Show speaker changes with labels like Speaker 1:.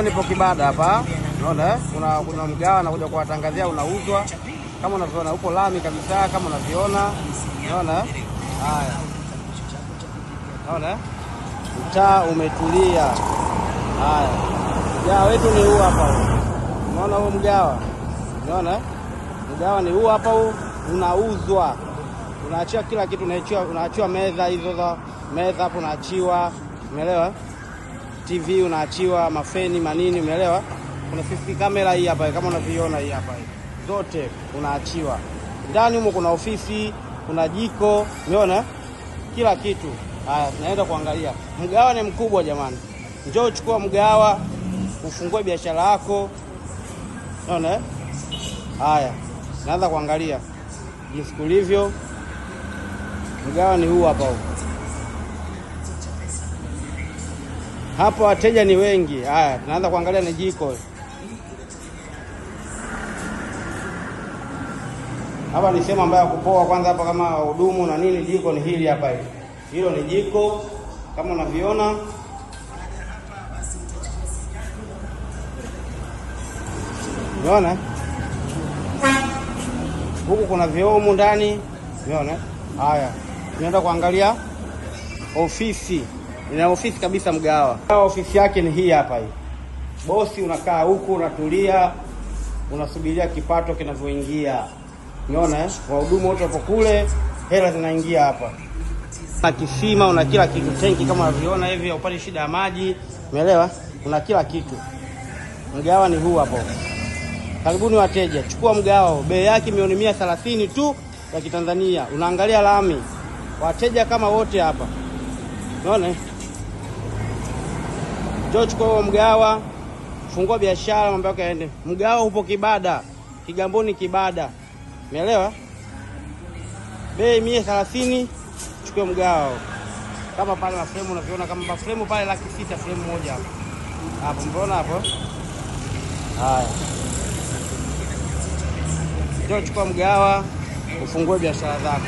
Speaker 1: Nipo Kibada hapa. Unaona? Kuna mgawa anakuja kuwatangazia unauzwa. Kama unavyoona upo lami kabisa kama unavyoona. Unaona? Haya. Unaona? Mtaa umetulia. Haya. Mgawa wetu ni huu hapa. Unaona huo mgawa? Unaona? Mgawa ni huu hapa huu, unauzwa. Unaachia kila kitu, unaachiwa meza hizo za meza hapo unaachiwa. Umeelewa? TV unaachiwa, mafeni manini, umeelewa? Kuna CCTV kamera hii hapa kama unavyoona hii hapa. Zote unaachiwa. Ndani humo kuna ofisi, kuna jiko, umeona? Kila kitu. Haya, tunaenda kuangalia. Mgawa ni mkubwa jamani. Njoo chukua mgawa, ufungue biashara yako. Unaona? Haya, naanza kuangalia jinsi kulivyo. Mgawa ni huu hapa huu. Hapa wateja ni wengi. Haya, tunaanza kuangalia ni jiko. Hapa ni sehemu ambayo kupoa kwanza hapa kama hudumu na nini. Jiko ni hili hapa hili. Hilo ni jiko kama unaviona. Unaona? Huku kuna vioo ndani. Unaona? Haya, tunaenda kuangalia ofisi. Ina ofisi kabisa mgawa. Ofisi yake ni hii hapa hii. Bosi unakaa huku unatulia, unasubiria kipato kinavyoingia. Unaona wahudumu wote wapo kule, hela zinaingia hapa. Na kisima una kila kitu, tenki kama unavyoona hivi, upate shida ya maji, umeelewa? Una kila kitu. Mgawa ni huu hapo. Karibuni wateja, chukua mgawa. Bei yake milioni 130 tu ya Kitanzania. Unaangalia lami. Wateja kama wote hapa. Unaona? Njoo chukua mgawa, fungua biashara, mambo yako yaende. Mgawa upo Kibada, Kigamboni Kibada. Umeelewa? Bei 130, chukua mgawa. Kama pale na frame unaviona kama frame pale 600 frame moja hapo. Hapo mbona hapo? Haya. Njoo chukua mgawa, ufungue biashara zako.